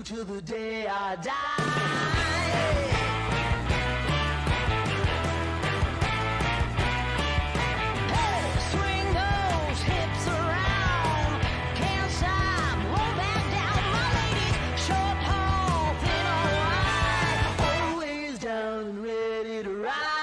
till the day I die. Hey, swing those hips around. Can't stop, roll back down. My ladies, short, tall, thin or wide, always down and ready to ride.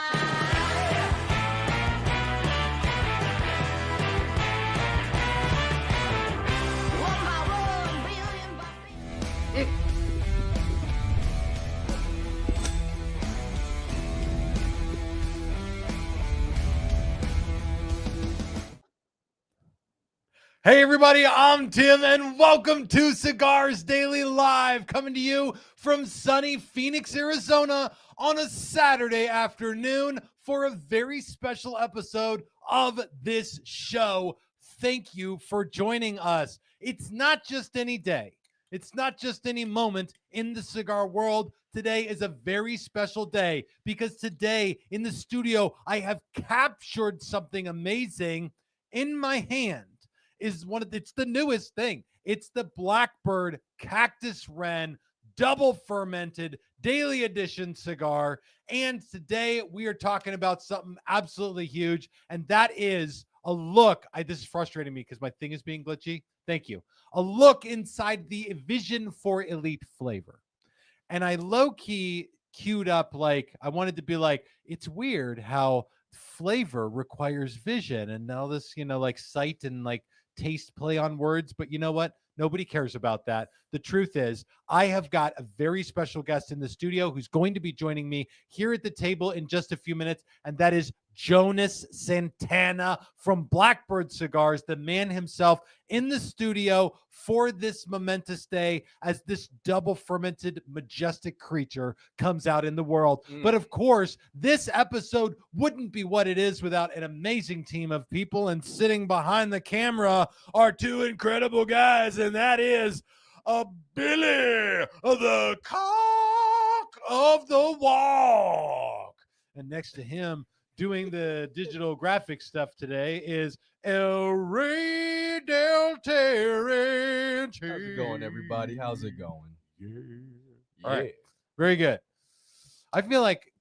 Hey everybody, I'm Tim and welcome to Cigars Daily Live, coming to you from sunny Phoenix, Arizona on a Saturday afternoon for a very special episode of this show. Thank you for joining us. It's not just any day. It's not just any moment in the cigar world. Today is a very special day because today in the studio, I have captured something amazing in my hand. It's the newest thing. It's the Blackbird Cactus Wren double fermented daily edition cigar. And today we are talking about something absolutely huge, and that is a look. This is frustrating me because my thing is being glitchy. Thank you. A look inside the Vision for Elite flavor. And I low-key queued up, like, I wanted to be like, it's weird how flavor requires vision and all this, like sight and like taste play on words. But you know what? Nobody cares about that. The truth is, I have got a very special guest in the studio who's going to be joining me here at the table in just a few minutes, and that is Jonas Santana from Blackbird Cigars, the man himself in the studio for this momentous day as this double fermented majestic creature comes out in the world. But of course, this episode wouldn't be what it is without an amazing team of people, and sitting behind the camera are two incredible guys, and that is Billy, the cock of the walk, and next to him doing the digital graphic stuff today is El Rey del Terrence. How's it going, everybody? How's it going? All right. Very good. I feel like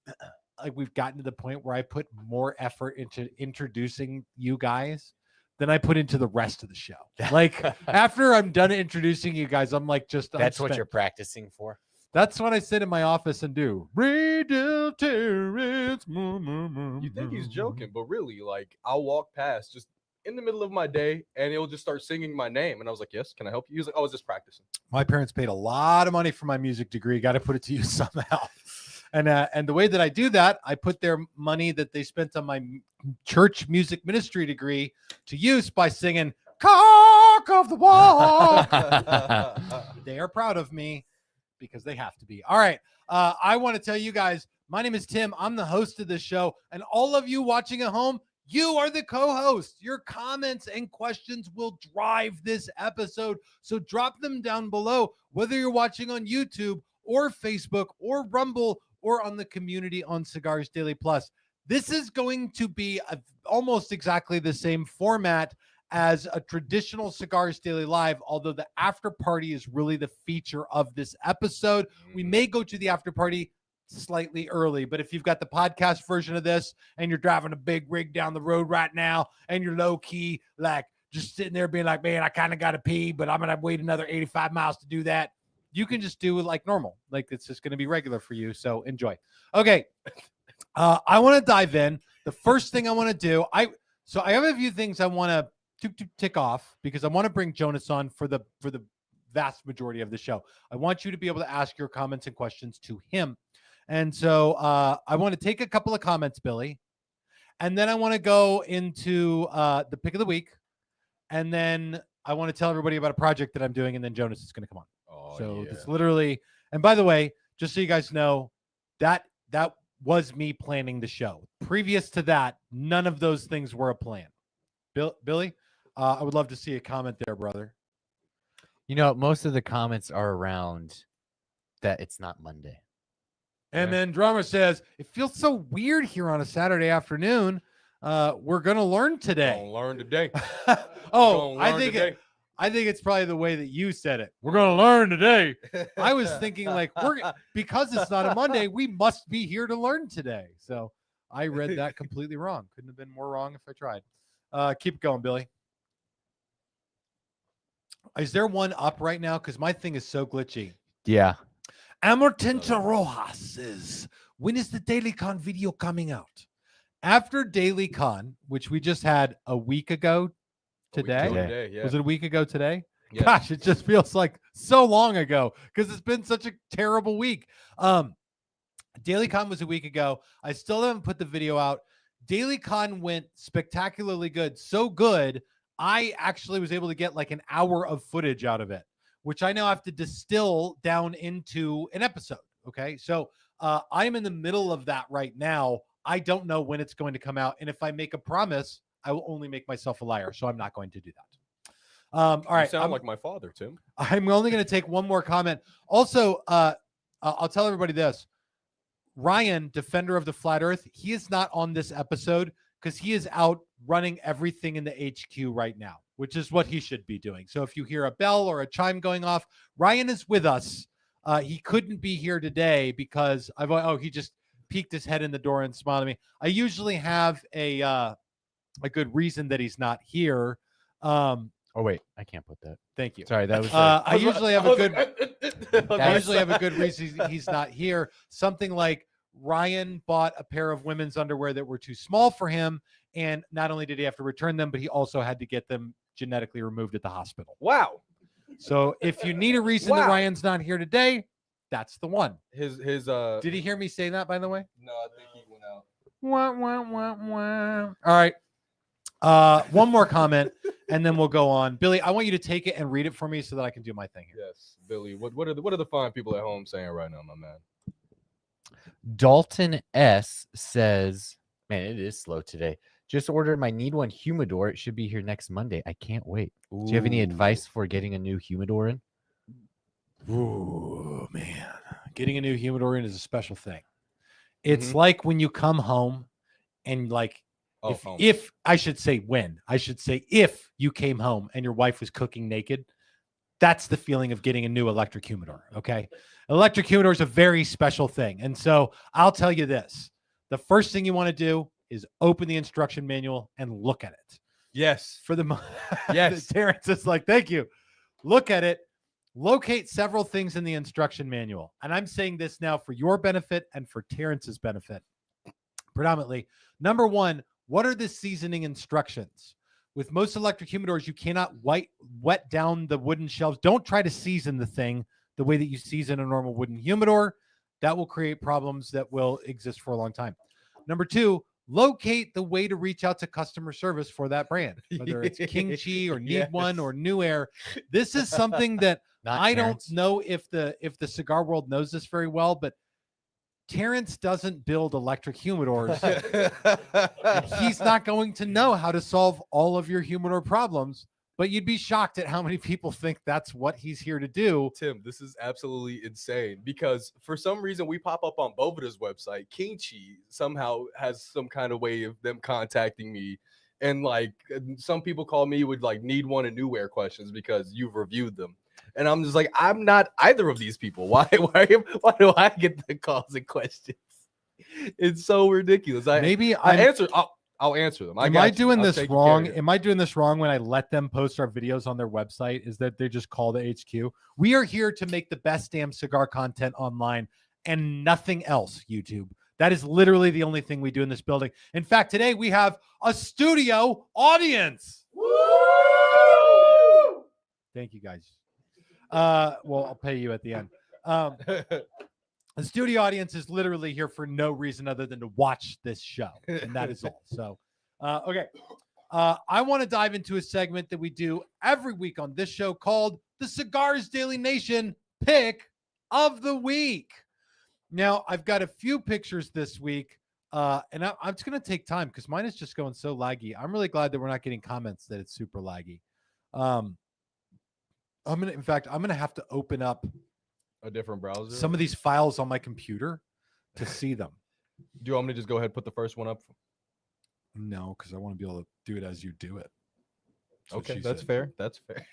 we've gotten to the point where I put more effort into introducing you guys than I put into the rest of the show. Like, after I'm done introducing you guys, I'm like, that's what you're practicing for. That's what I sit in my office and do. Rey del Terrence. You think he's joking, but really, like, I'll walk past just in the middle of my day and he'll just start singing my name. And I was like, yes, can I help you? He was like, I was just practicing. My parents paid a lot of money for my music degree. Got to put it to use somehow. And the way that I do that, I put their money that they spent on my church music ministry degree to use by singing Cock of the Walk. They are proud of me, because they have to be. All right. I want to tell you guys, my name is Tim. I'm the host of this show. And all of you watching at home, you are the co-host. Your comments and questions will drive this episode. So drop them down below, whether you're watching on YouTube or Facebook or Rumble or on the community on Cigars Daily Plus. This is going to be almost exactly the same format as a traditional Cigars Daily Live, although the after party is really the feature of this episode. We may go to the after party slightly early, but if you've got the podcast version of this and you're driving a big rig down the road right now and you're low key, like just sitting there being like, man, I kind of got to pee, but I'm going to wait another 85 miles to do that, you can just do it like normal. Like, it's just going to be regular for you. So enjoy. Okay. I want to dive in. The first thing I want to do, I have a few things I want to tick off, because I want to bring Jonas on for the vast majority of the show. I want you to be able to ask your comments and questions to him. And so I want to take a couple of comments, Billy, and then I want to go into the pick of the week, and then I want to tell everybody about a project that I'm doing, and then Jonas is going to come on. It's literally, and by the way, just so you guys know, that was me planning the show. Previous to that, none of those things were a plan. Billy, I would love to see a comment there, brother. You know, most of the comments are around that it's not Monday. And then Drummer says, it feels so weird here on a Saturday afternoon. We're going to learn today. Gonna learn today. I think I think it's probably the way that you said it. We're gonna learn today. I was thinking like because it's not a Monday, we must be here to learn today. So I read that completely wrong. Couldn't have been more wrong if I tried. Keep going, Billy. Is there one up right now? Because my thing is so glitchy. Yeah. Amortenta Rojas says, when is the DailyCon video coming out? After DailyCon, which we just had a week ago today. Yeah. Was it a week ago today? Yeah. Gosh, it just feels like so long ago because it's been such a terrible week. DailyCon was a week ago. I still haven't put the video out. DailyCon went spectacularly good. So good, I actually was able to get like an hour of footage out of it, which I now have to distill down into an episode. Okay. So I'm in the middle of that right now. I don't know when it's going to come out. And if I make a promise, I will only make myself a liar. So I'm not going to do that. All right. You sound like my father, Tim. I'm only going to take one more comment. Also, I'll tell everybody this. Ryan, defender of the flat earth, he is not on this episode because he is out running everything in the HQ right now, which is what he should be doing. So if you hear a bell or a chime going off, Ryan is with us. He couldn't be here today because he just peeked his head in the door and smiled at me. I usually have a good reason that he's not here. Oh wait, I can't put that. Thank you. Sorry, that was. I usually have a good reason he's not here. Something like Ryan bought a pair of women's underwear that were too small for him, and not only did he have to return them, but he also had to get them genetically removed at the hospital. Wow. So if you need a reason that Ryan's not here today, that's the one. His Did he hear me say that, by the way? No, I think he went out. Wah, wah, wah, wah. All right. One more comment, and then we'll go on. Billy, I want you to take it and read it for me so that I can do my thing here. Yes, Billy. What are the fine people at home saying right now, my man? Dalton S says, man, it is slow today. Just ordered my Need One Humidor. It should be here next Monday. I can't wait. Do you have any advice for getting a new humidor in? Ooh, man. Getting a new humidor in is a special thing. It's like when you come home and like, if I should say if you came home and your wife was cooking naked, that's the feeling of getting a new electric humidor. Okay. Electric humidor is a very special thing. And so I'll tell you this, the first thing you want to do is open the instruction manual and look at it. Yes. For the yes. Terrence is like, thank you. Look at it. Locate several things in the instruction manual. And I'm saying this now for your benefit and for Terrence's benefit. Predominantly, number one, what are the seasoning instructions? With most electric humidors, you cannot wet down the wooden shelves. Don't try to season the thing the way that you season a normal wooden humidor. That will create problems that will exist for a long time. Number two, locate the way to reach out to customer service for that brand, whether it's King Chi or Need One or New Air. This is something that I don't know if the cigar world knows this very well, but Terrence doesn't build electric humidors. And he's not going to know how to solve all of your humidor problems, but you'd be shocked at how many people think that's what he's here to do. Tim, this is absolutely insane because for some reason we pop up on Bovada's website. King Chi somehow has some kind of way of them contacting me. And like some people call me with like Need One and New Air questions because you've reviewed them. And I'm just like, I'm not either of these people. Why do I get the calls and questions? It's so ridiculous. I'll answer them. Am I doing this wrong? Am I doing this wrong when I let them post our videos on their website? Is that they just call the HQ? We are here to make the best damn cigar content online and nothing else, YouTube. That is literally the only thing we do in this building. In fact, today we have a studio audience. Woo! Thank you, guys. Well, I'll pay you at the end. The studio audience is literally here for no reason other than to watch this show, and that is all. So, okay. I want to dive into a segment that we do every week on this show called the Cigars Daily Nation Pick of the Week. Now, I've got a few pictures this week, and I'm just going to take time because mine is just going so laggy. I'm really glad that we're not getting comments that it's super laggy. I'm gonna have to open up a different browser. Some of these files on my computer to see them. Do you want me to just go ahead and put the first one up? No, because I want to be able to do it as you do it. what Okay, she that's said. fair. That's fair.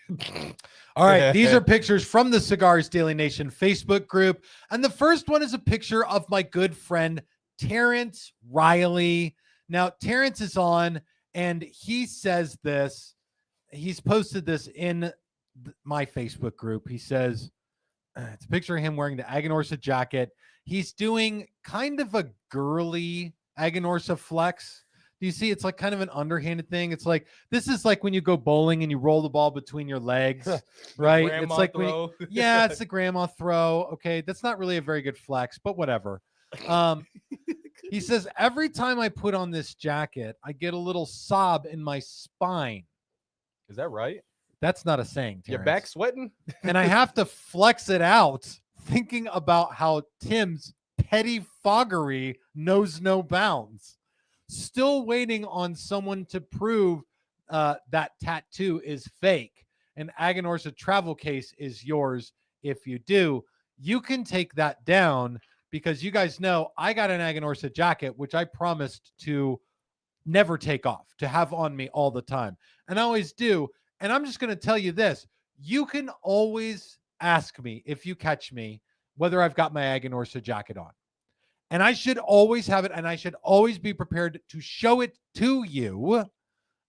All right, these are pictures from the Cigars Daily Nation Facebook group. And the first one is a picture of my good friend, Terrence Riley. Now, Terrence is on and he says this. He's posted this in my Facebook group. He says, it's a picture of him wearing the Aganorsa jacket. He's doing kind of a girly Aganorsa flex. Do you see? It's like kind of an underhanded thing. It's like, this is like when you go bowling and you roll the ball between your legs, right? It's grandma like, throw. yeah, it's the grandma throw. Okay. That's not really a very good flex, but whatever. He says, every time I put on this jacket, I get a little sob in my spine. Is that right? That's not a saying, Your Terrence. back sweating? And I have to flex it out thinking about how Tim's petty foggery knows no bounds. Still waiting on someone to prove that tattoo is fake. An Aganorsa travel case is yours. If you do, you can take that down because you guys know I got an Aganorsa jacket, which I promised to never take off, to have on me all the time. And I always do. And I'm just going to tell you this. You can always ask me if you catch me whether I've got my Aganorsa jacket on. And I should always have it, and I should always be prepared to show it to you.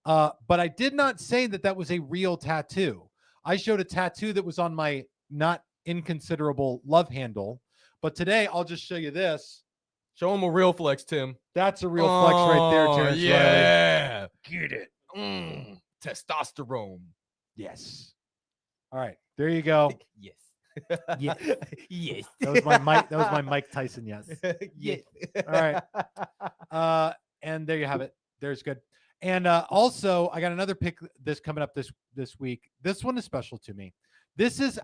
But I did not say that that was a real tattoo. I showed a tattoo that was on my not inconsiderable love handle. But today, I'll just show you this. Show him a real flex, Tim. That's a real flex right there, Terrence Riley. Yeah. Get it. Testosterone. Yes. All right. There you go. Yes. Yeah. Yes. That was my Mike. That was my Mike Tyson. Yes. Yeah. All right. And there you have it. There's good. And also, I got another pick this coming up this week. This one is special to me. This is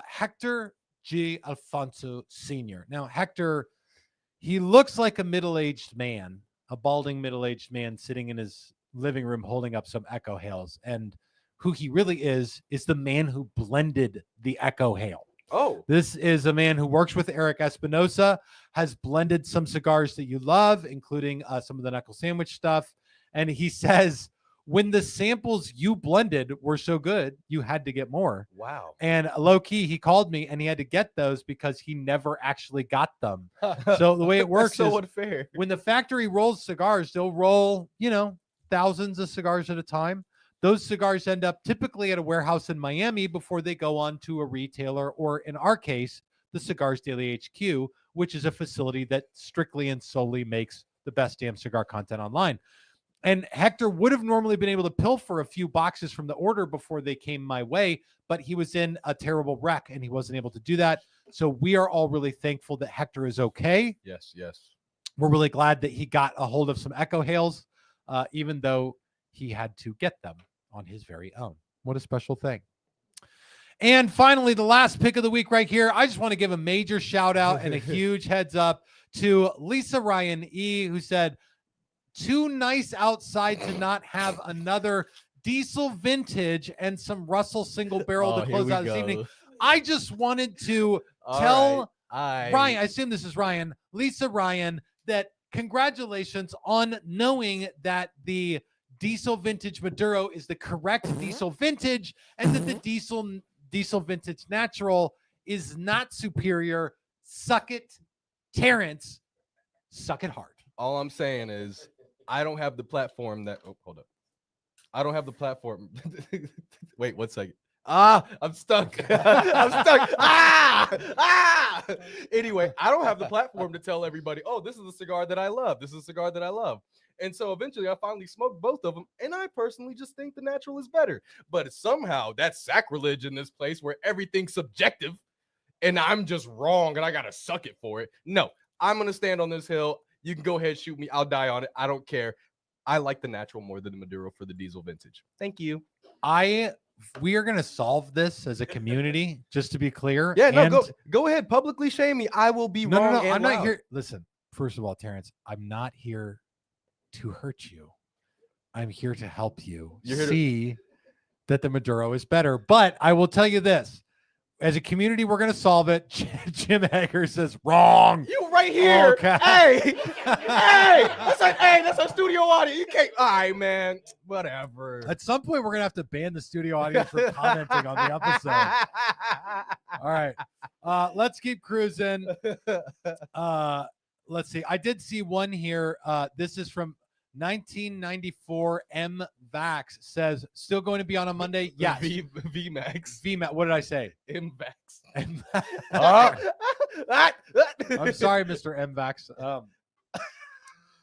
Hector G. Alfonso Sr. Now, Hector, he looks like a middle-aged man, a balding middle-aged man sitting in his living room holding up some Echo Hails. And who he really is the man who blended the Echo Hail. Oh, This is a man who works with Eric Espinosa, has blended some cigars that you love, including some of the knuckle sandwich stuff. And he says, when the samples you blended were so good, you had to get more. wow. And low key, he called me and he had to get those because he never actually got them. So the way it works so is unfair. when the factory rolls cigars, they'll roll, thousands of cigars at a time. Those cigars end up typically at a warehouse in Miami before they go on to a retailer, or in our case, the Cigars Daily HQ, which is a facility that strictly and solely makes the best damn cigar content online. And Hector would have normally been able to pilfer a few boxes from the order before they came my way, but he was in a terrible wreck and he wasn't able to do that. So we are all really thankful that Hector is okay. Yes, yes. We're really glad that he got a hold of some Echo Hails, even though he had to get them on his very own. What a special thing. And finally, the last pick of the week right here. I just want to give a major shout out and a huge heads up to Lisa Ryan E., who said, too nice outside to not have another diesel vintage and some Russell single barrel to close out this evening. I just wanted to tell Ryan, I assume this is Ryan, Lisa Ryan, that congratulations on knowing that the diesel vintage Maduro is the correct diesel vintage and that the diesel vintage natural is not superior. Suck it, Terrence. Suck it hard. All I'm saying is I don't have the platform that hold up. I don't have the platform. Wait, 1 second. I'm stuck. I'm stuck. Anyway, I don't have the platform to tell everybody, oh, this is the cigar that I love. This is a cigar that I love. And so eventually I finally smoked both of them. And I personally just think the natural is better. But somehow that's sacrilege in this place where everything's subjective and I'm just wrong and I got to suck it for it. No, I'm going to stand on this hill. You can go ahead, shoot me. I'll die on it. I don't care. I like the natural more than the Maduro for the diesel vintage. Thank you. We are going to solve this as a community, just to be clear. Yeah, no, And go ahead. Publicly shame me. I will be wrong. No. And I'm not loud. here. Listen, first of all, Terrence, I'm not here to hurt you. I'm here to help you You're here see that the Maduro is better. But I will tell you this. As a community, we're going to solve it. Jim Hager says, wrong. You right here. Okay. Hey, that's our studio audience. You can't. All right, man. Whatever. At some point, we're going to have to ban the studio audience from commenting on the episode. All right. Let's keep cruising. Let's see. I did see one here. This is from 1994. M Vax says, still going to be on a Monday? Yes. VMAX. VMAX. What did I say? MVAX. I'm sorry, Mr. M Vax.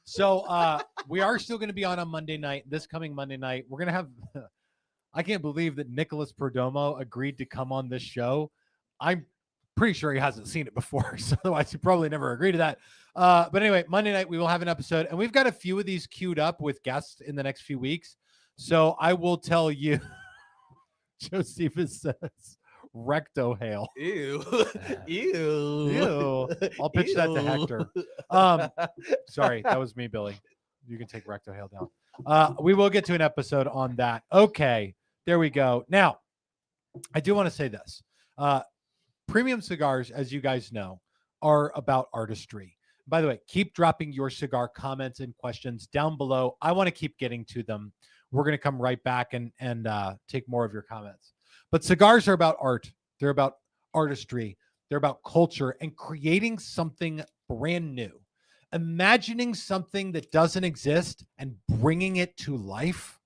So we are still going to be on a Monday night. This coming Monday night, we're going to have. I can't believe that Nicholas Perdomo agreed to come on this show. I'm pretty sure he hasn't seen it before, so otherwise he probably never agreed to that. But anyway, Monday night we will have an episode, and we've got a few of these queued up with guests in the next few weeks. So I will tell you. Josephus says, recto hail. Ew. Ew. I'll pitch that to Hector. Sorry, that was me, Billy. You can take recto hail down. We will get to an episode on that. Okay, there we go. Now, I do want to say this. Premium cigars, as you guys know, are about artistry. By the way, keep dropping your cigar comments and questions down below. I want to keep getting to them. We're going to come right back and take more of your comments. But cigars are about art. They're about artistry. They're about culture and creating something brand new. Imagining something that doesn't exist and bringing it to life.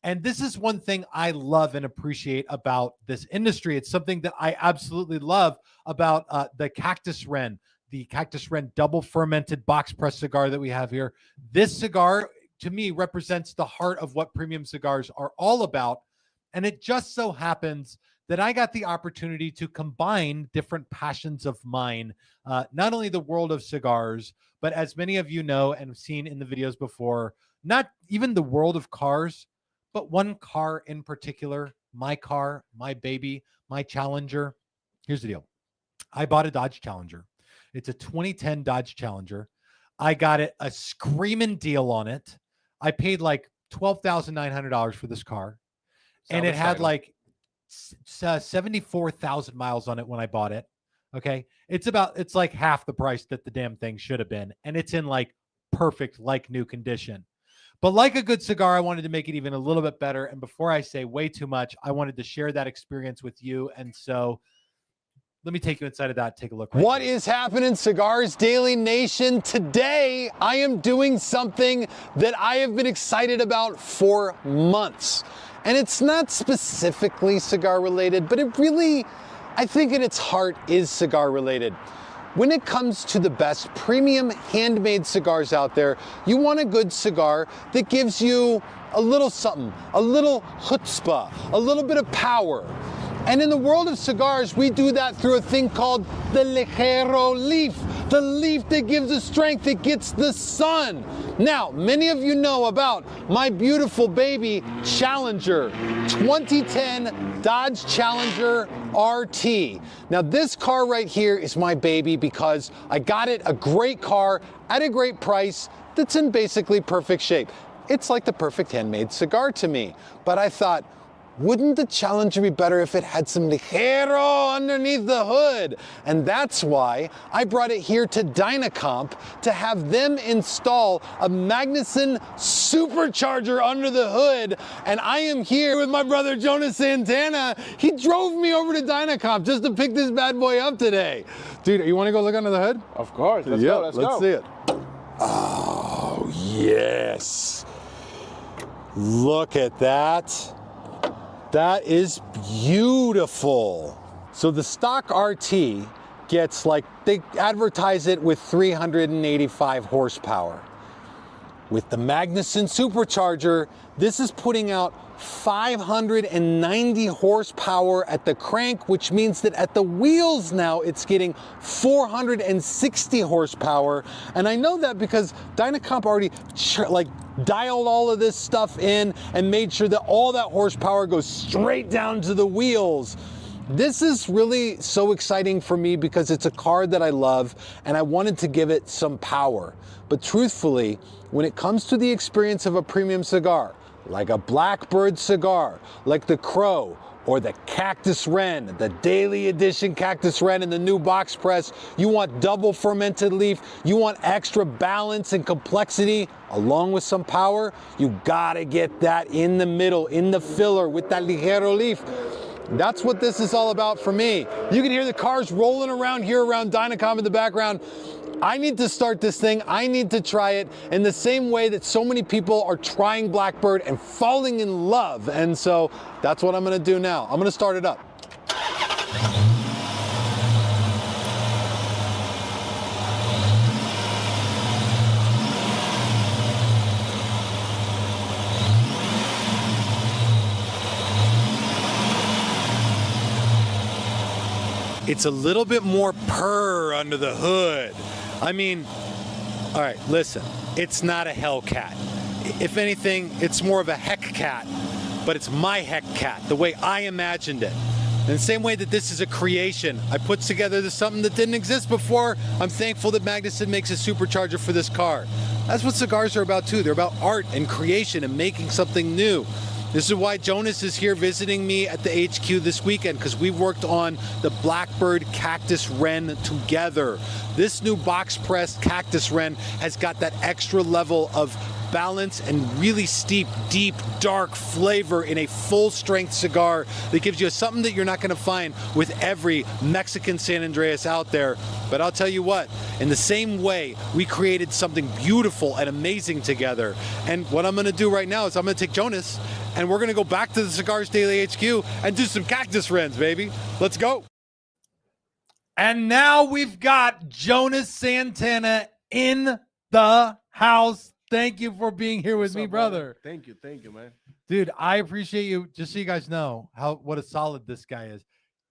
And this is one thing I love and appreciate about this industry. It's something that I absolutely love about the Cactus Wren, the Cactus Wren double fermented box press cigar that we have here. This cigar, to me, represents the heart of what premium cigars are all about. And it just so happens that I got the opportunity to combine different passions of mine, not only the world of cigars, but as many of you know and have seen in the videos before, not even the world of cars, but one car in particular, my car, my baby, my Challenger. Here's the deal. I bought a Dodge Challenger. It's a 2010 Dodge Challenger. I got it a screaming deal on it. I paid like $12,900 for this car. And it had like 74,000 miles on it when I bought it. Okay. It's like half the price that the damn thing should have been. And it's in like perfect, like new condition. But like a good cigar, I wanted to make it even a little bit better. And before I say way too much, I wanted to share that experience with you. And so let me take you inside of that. Take a look. What is happening, Cigars Daily Nation? Today, I am doing something that I have been excited about for months. And it's not specifically cigar related, but it really, I think at its heart is cigar related. When it comes to the best premium handmade cigars out there, you want a good cigar that gives you a little something, a little chutzpah, a little bit of power. And in the world of cigars, we do that through a thing called the ligero leaf, the leaf that gives the strength, that gets the sun. Now, many of you know about my beautiful baby Challenger, 2010 Dodge Challenger RT. Now, this car right here is my baby because I got it, a great car at a great price that's in basically perfect shape. It's like the perfect handmade cigar to me. But I thought, wouldn't the Challenger be better if it had some ligero underneath the hood? And that's why I brought it here to Dynacomp to have them install a Magnuson supercharger under the hood. And I am here with my brother Jonas Santana. He drove me over to Dynacomp just to pick this bad boy up today. Dude, you want to go look under the hood? Of course. Let's Let's see it. Oh, yes. Look at that. That is beautiful. So the stock RT gets, like, they advertise it with 385 horsepower. With the Magnuson supercharger, this is putting out 590 horsepower at the crank, which means that at the wheels now it's getting 460 horsepower. And I know that because Dynacomp already dialed all of this stuff in and made sure that all that horsepower goes straight down to the wheels. This is really so exciting for me because it's a car that I love and I wanted to give it some power. But truthfully, when it comes to the experience of a premium cigar, like a Blackbird cigar, like the Crow, or the Cactus Wren, the daily edition Cactus Wren in the new box press, you want double fermented leaf, you want extra balance and complexity along with some power, you gotta get that in the middle, in the filler with that ligero leaf. That's what this is all about for me. You can hear the cars rolling around here around Dynacom in the background. I need to start this thing. I need to try it in the same way that so many people are trying Blackbird and falling in love. And so that's what I'm gonna do now. I'm gonna start it up. It's a little bit more purr under the hood. I mean, all right, listen, it's not a Hellcat. If anything, it's more of a heck cat, but it's my heck cat, the way I imagined it. In the same way that this is a creation, I put together this something that didn't exist before. I'm thankful that Magnuson makes a supercharger for this car. That's what cigars are about too. They're about art and creation and making something new. This is why Jonas is here visiting me at the HQ this weekend, because we worked on the Blackbird Cactus Wren together. This new box press Cactus Wren has got that extra level of balance and really steep, deep, dark flavor in a full strength cigar that gives you something that you're not going to find with every Mexican San Andreas out there. But I'll tell you what, in the same way, we created something beautiful and amazing together. And what I'm going to do right now is I'm going to take Jonas and we're going to go back to the Cigars Daily HQ and do some Cactus Wrens, baby. Let's go. And now we've got Jonas Santana in the house. Thank you for being here with me, brother. Thank you, man. Dude, I appreciate you. Just so you guys know what a solid this guy is.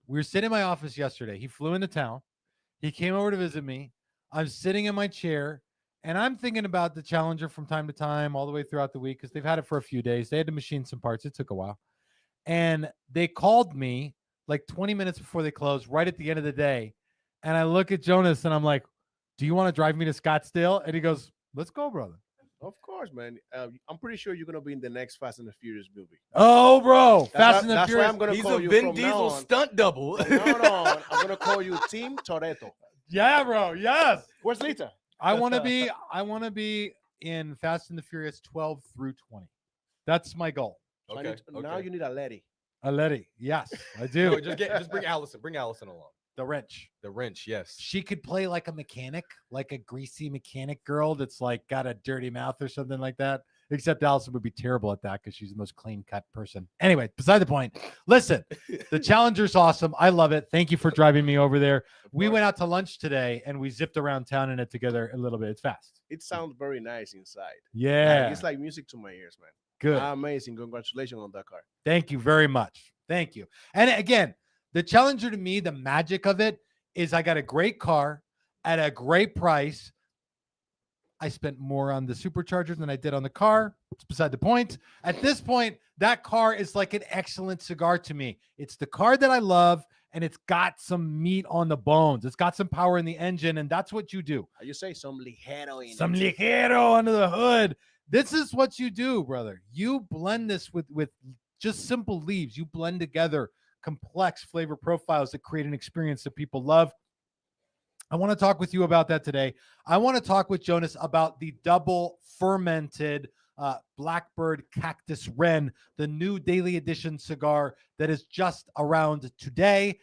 We were sitting in my office yesterday. He flew into town. He came over to visit me. I'm sitting in my chair, and I'm thinking about the Challenger from time to time, all the way throughout the week, because they've had it for a few days. They had to machine some parts. It took a while. And they called me like 20 minutes before they closed, right at the end of the day. And I look at Jonas, and I'm like, do you want to drive me to Scottsdale? And he goes, let's go, brother. Of course, man. I'm pretty sure you're gonna be in the next Fast and the Furious movie. Oh, bro. Fast and the That's why Furious. I'm gonna He's call a you Vin from now Diesel on. stunt double. From now on, I'm gonna call you Team Toretto. Yeah, bro. Yes. Where's Lita? I want to be in Fast and the Furious 12 through 20. That's my goal. So Okay, Now okay. you need a lady. Letty. Yes, I do. No, just bring Allison. Bring Allison along. The wrench. The wrench, yes. She could play like a mechanic, like a greasy mechanic girl that's like got a dirty mouth or something like that. Except Allison would be terrible at that because she's the most clean cut person. Anyway, beside the point. Listen, the Challenger's awesome. I love it. Thank you for driving me over there. We went out to lunch today and we zipped around town in it together a little bit. It's fast. It sounds very nice inside. Yeah. It's like music to my ears, man. Good. Amazing. Congratulations on that car. Thank you very much. Thank you. And again, the Challenger to me, the magic of it is I got a great car at a great price. I spent more on the supercharger than I did on the car. It's beside the point. At this point, that car is like an excellent cigar to me. It's the car that I love, and it's got some meat on the bones. It's got some power in the engine, and that's what you do. You say some ligero in Some it. ligero under the hood. This is what you do, brother. You blend this with just simple leaves. You blend together complex flavor profiles that create an experience that people love. I want to talk with you about that today. I want to talk with Jonas about the double fermented Blackbird Cactus Wren, the new daily edition cigar that is just around today,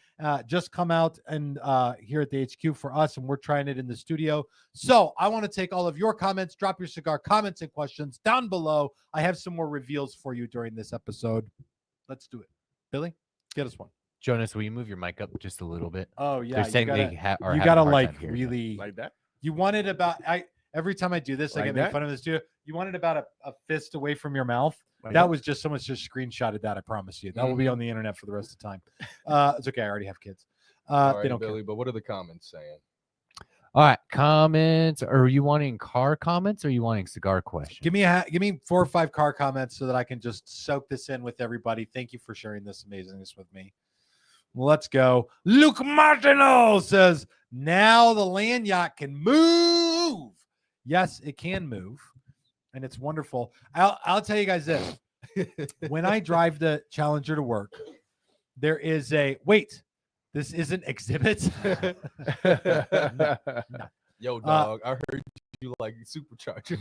just come out and here at the HQ for us, and we're trying it in the studio. So I want to take all of your comments, drop your cigar comments and questions down below. I have some more reveals for you during this episode. Let's do it. Billy, get us one. Jonas, will you move your mic up just a little bit? Oh yeah, They're saying you they gotta, are you having a gotta hard like time hearing really Like that? You want it about every time I do this, I Like get made that? fun of this too. You want it about a fist away from your mouth. Like That that? was just someone's just screenshotted that. I promise you. That will be Mm-hmm. on the internet for the rest of the time. It's okay. I already have kids. All They right, don't Billy, but what are the comments saying? All right, comments. Are you wanting car comments or are you wanting cigar questions? Give me 4 or 5 car comments so that I can just soak this in with everybody. Thank you for sharing this amazingness with me. Let's go. Luke Martineau says, now the land yacht can move. Yes, it can move. And it's wonderful. I'll tell you guys this. When I drive the Challenger to work, There is a wait. This isn't exhibit. Yo, dog, I heard you like supercharger.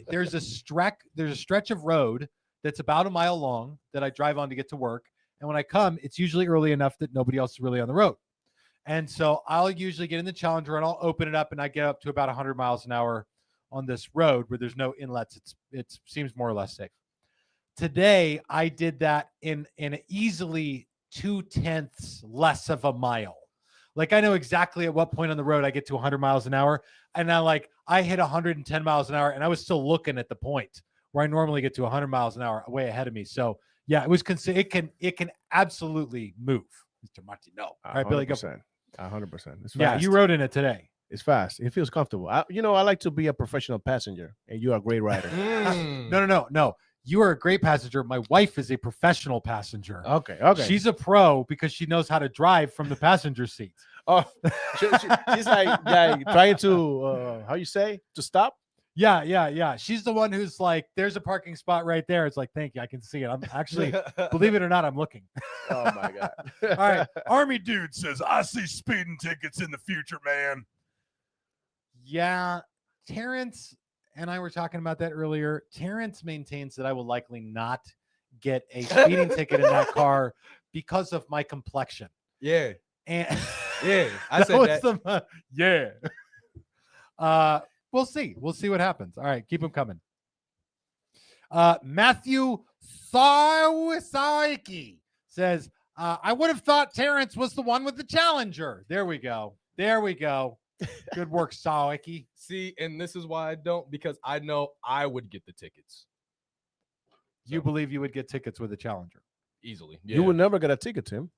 There's a stretch of road that's about a mile long that I drive on to get to work. And when I come, it's usually early enough that nobody else is really on the road. And so I'll usually get in the Challenger and I'll open it up and I get up to about 100 miles an hour on this road where there's no inlets. It seems more or less safe. Today, I did that in easily 0.2 less of a mile. Like I know exactly at what point on the road I get to 100 miles an hour. And I hit 110 miles an hour and I was still looking at the point where I normally get to 100 miles an hour way ahead of me. So yeah, it can absolutely move. Mr. Martino. All right, Billy, go. 100%. It's fast. Yeah, you rode in it today. It's fast. It feels comfortable. I like to be a professional passenger, and you're a great rider. No. You are a great passenger. My wife is a professional passenger. Okay. She's a pro because she knows how to drive from the passenger seat. Oh, she's like trying to how you say to stop. Yeah. She's the one who's like, there's a parking spot right there. It's like, thank you. I can see it. I'm actually, believe it or not, I'm looking. Oh my God. All right. Army dude says, I see speeding tickets in the future, man. Yeah. Terrence and I were talking about that earlier. Terrence maintains that I will likely not get a speeding ticket in that car because of my complexion. Yeah. And Yeah. I said that. Yeah. We'll see. We'll see what happens. All right. Keep them coming. Matthew Saiki says, I would have thought Terrence was the one with the Challenger. There we go. Good work, Saiki. See, and this is why I don't, because I know I would get the tickets. You believe you would get tickets with a Challenger? Easily. You will never get a ticket, Tim.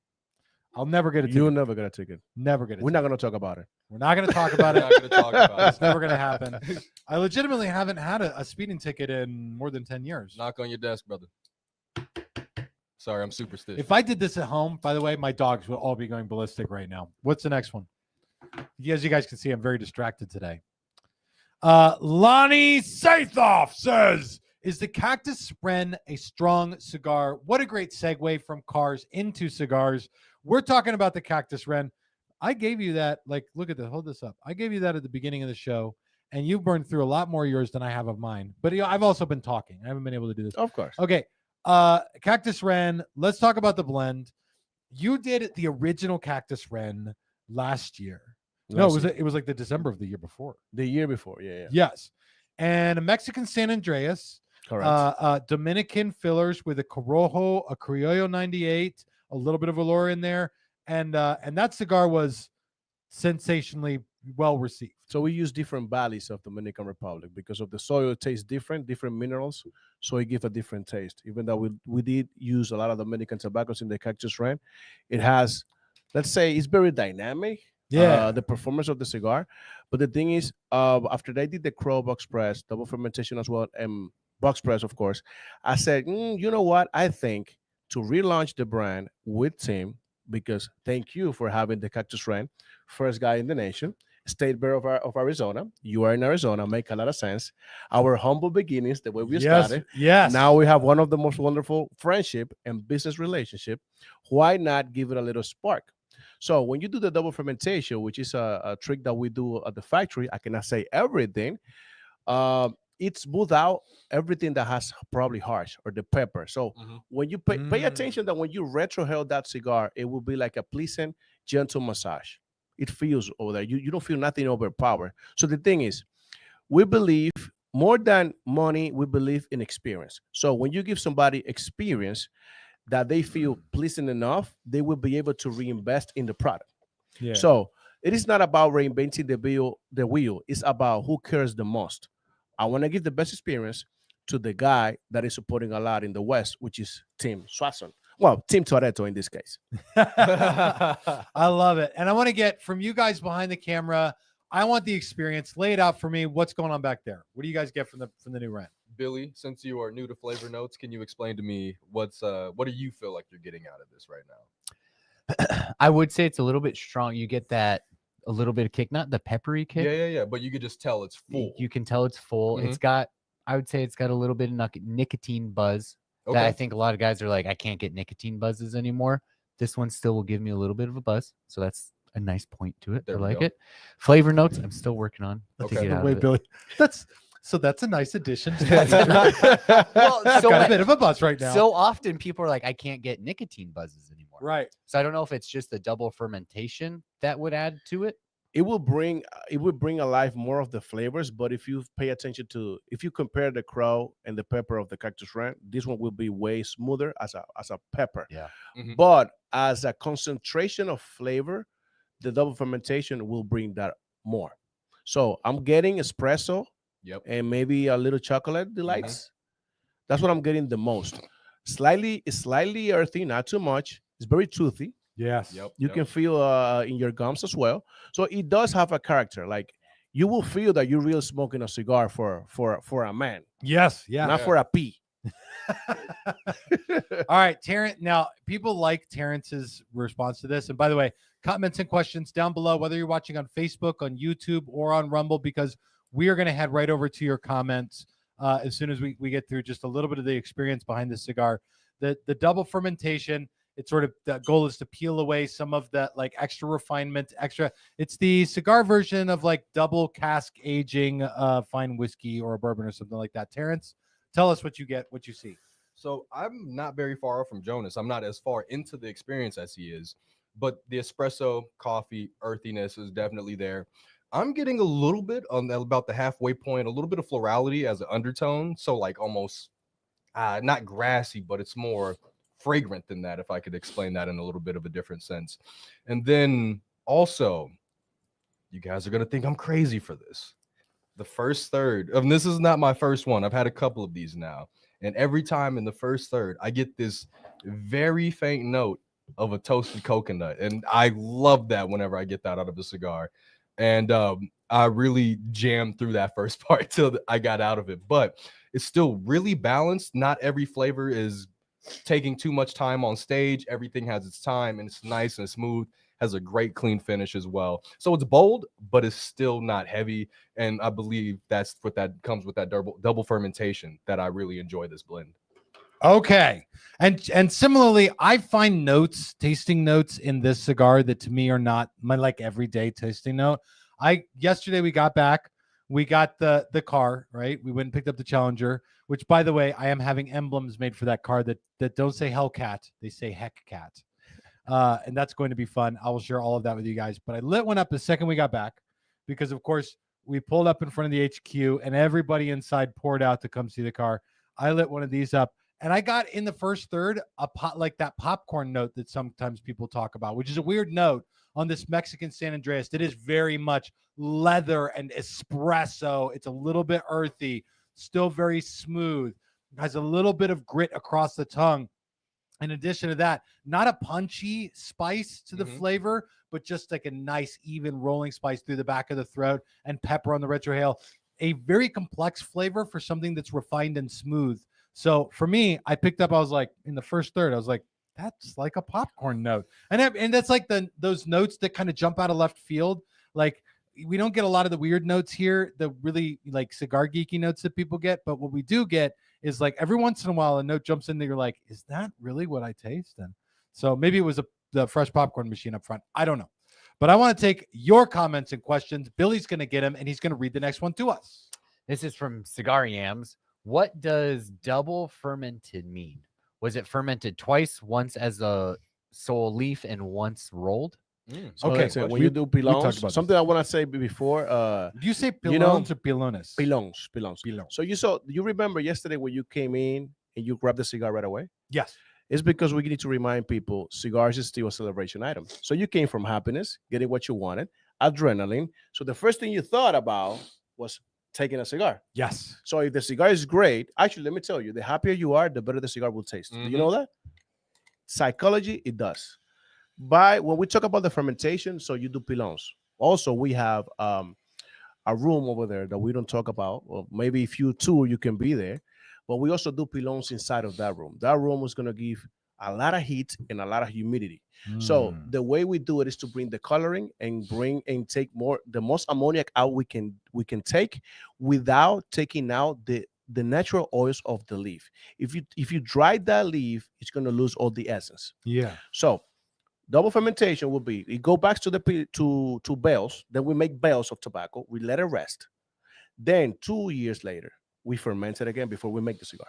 I'll never get a ticket. You will never get a ticket. Never get a We're ticket. not going to talk about it. We're not going to talk about it. We're not gonna talk about it. It's never going to happen. I legitimately haven't had a speeding ticket in more than 10 years. Knock on your desk, brother. Sorry, I'm superstitious. If I did this at home, by the way, my dogs would all be going ballistic right now. What's the next one? As you guys can see, I'm very distracted today. Lonnie Sathoff says, is the Cactus Wren a strong cigar? What a great segue from cars into cigars. We're talking about the Cactus Wren. I gave you that, look at this, hold this up. I gave you that at the beginning of the show, and you've burned through a lot more of yours than I have of mine. But I've also been talking. I haven't been able to do this. Of course. Okay. Cactus Wren. Let's talk about the blend. You did the original Cactus Wren last year. No, it was like the December of the year before. The year before, yeah. Yes. And a Mexican San Andreas. Correct. Dominican fillers with a Corojo, a Criollo 98, a little bit of Valor in there. And that cigar was sensationally well received. So we use different valleys of Dominican Republic because of the soil tastes different minerals, so it gives a different taste. Even though we did use a lot of Dominican tobaccos in the Cactus Wren, it has, let's say, it's very dynamic. Yeah. The performance of the cigar. But the thing is, after they did the Crow Box Press, double fermentation as well, and Box Press, of course, I said, you know what? I think to relaunch the brand with Tim, because thank you for having the Cactus Wren, first guy in the nation, state bear of Arizona. You are in Arizona, make a lot of sense. Our humble beginnings, the way we started. Yes. Now we have one of the most wonderful friendship and business relationship. Why not give it a little spark? So when you do the double fermentation, which is a trick that we do at the factory, I cannot say everything. It smooth out everything that has probably harsh or the pepper. So when you pay attention that when you retrohale that cigar, it will be like a pleasant, gentle massage. It feels over there. You don't feel nothing overpowered. So the thing is, we believe more than money, we believe in experience. So when you give somebody experience that they feel pleasant enough, they will be able to reinvest in the product. Yeah. So it is not about reinventing the wheel. It's about who cares the most. I want to give the best experience to the guy that is supporting a lot in the West, which is Tim Swasson. Well, Tim Toretto in this case. I love it. And I want to get from you guys behind the camera. I want the experience. Lay it out for me. What's going on back there? What do you guys get from the new Wren? Billy, since you are new to flavor notes, can you explain to me what do you feel like you're getting out of this right now? I would say it's a little bit strong. You get that a little bit of kick, not the peppery kick. Yeah. But you could just tell it's full. You can tell it's full. It's got, I would say it's got a little bit of nicotine buzz that I think a lot of guys are like, I can't get nicotine buzzes anymore. This one still will give me a little bit of a buzz, so that's a nice point to it. There I we like go. it. Flavor notes, I'm still working on to Okay. get out Wait, of it. Billy. That's a nice addition. To Well, I've so got a much- bit of a buzz right now. So often people are like, I can't get nicotine buzzes anymore. right. So I don't know if it's just the double fermentation that would add to it. It will bring alive more of the flavors. But if you pay attention to, if you compare the crow and the pepper of the Cactus Wren, this one will be way smoother as a pepper. Yeah. Mhm. But as a concentration of flavor, the double fermentation will bring that more. So I'm getting espresso Yep. and maybe a little chocolate delights. That's what I'm getting the most. Slightly earthy, not too much. It's very toothy. Yes. Yep. You yep. can feel in your gums as well. So it does have a character. Like you will feel that you're really smoking a cigar for a man, Yes. Yeah. not for a pea. All right, Terrence. Now, people like Terrence's response to this. And by the way, comments and questions down below, whether you're watching on Facebook, on YouTube, or on Rumble, because we are going to head right over to your comments as soon as we get through just a little bit of the experience behind this cigar. The double fermentation, it's sort of the goal is to peel away some of that like extra refinement, it's the cigar version of like double cask aging fine whiskey or a bourbon or something like that. Terrence, tell us what you get, what you see. So I'm not very far off from Jonas. I'm not as far into the experience as he is, but the espresso, coffee, earthiness is definitely there. I'm getting a little bit on about the halfway point, a little bit of florality as an undertone. So like almost not grassy, but it's more fragrant than that, if I could explain that in a little bit of a different sense. And then also, you guys are going to think I'm crazy for this. The first third, and this is not my first one. I've had a couple of these now. And every time in the first third, I get this very faint note of a toasted coconut. And I love that whenever I get that out of a cigar. And I really jammed through that first part till I got out of it. But it's still really balanced. Not every flavor is taking too much time on stage. Everything has its time, and it's nice and smooth. Has a great clean finish as well. So it's bold, but it's still not heavy. And I believe that's what that comes with that double fermentation that I really enjoy this blend. Okay. And similarly, I find tasting notes in this cigar that to me are not my like everyday tasting note. Yesterday we got back, we got the car, right? We went and picked up the Challenger, which by the way, I am having emblems made for that car that don't say Hellcat, they say Heckcat. And that's going to be fun. I will share all of that with you guys. But I lit one up the second we got back because, of course, we pulled up in front of the HQ and everybody inside poured out to come see the car. I lit one of these up and I got in the first third like that popcorn note that sometimes people talk about, which is a weird note on this Mexican San Andreas. That is very much leather and espresso. It's a little bit earthy, still very smooth, has a little bit of grit across the tongue. In addition to that, not a punchy spice to the flavor, but just like a nice, even rolling spice through the back of the throat and pepper on the retrohale. A very complex flavor for something that's refined and smooth. So for me, I was like, in the first third, I was like, that's like a popcorn note. And that's like those notes that kind of jump out of left field. Like we don't get a lot of the weird notes here, the really like cigar geeky notes that people get. But what we do get is like every once in a while a note jumps in that you're like, is that really what I taste? And so maybe it was the fresh popcorn machine up front. I don't know. But I want to take your comments and questions. Billy's going to get them and he's going to read the next one to us. This is from Cigar Yams. What does double fermented mean? Was it fermented twice, once as a sole leaf and once rolled? So Okay, let's say when we- you do talked pilons, about something I want to say before. Do you say pilons you know, or pilones? Pilons. Pilons. So you remember yesterday when you came in and you grabbed the cigar right away? Yes. It's because we need to remind people cigars is still a celebration item. So you came from happiness, getting what you wanted, adrenaline. So the first thing you thought about was taking a cigar. Yes. So if the cigar is great, actually, let me tell you, the happier you are, the better the cigar will taste. Do you know that? Psychology, it does. When we talk about the fermentation, so you do pilons. Also, we have a room over there that we don't talk about. Or maybe if you tour, you can be there. But we also do pilons inside of that room. That room is going to give a lot of heat and a lot of humidity. So the way we do it is to bring the coloring and take the most ammoniac out we can take without taking out the natural oils of the leaf. If you dry that leaf, it's going to lose all the essence. Yeah. So Double fermentation will be, it go back to to bales. Then we make bales of tobacco. We let it rest. Then 2 years later, we ferment it again before we make the cigar.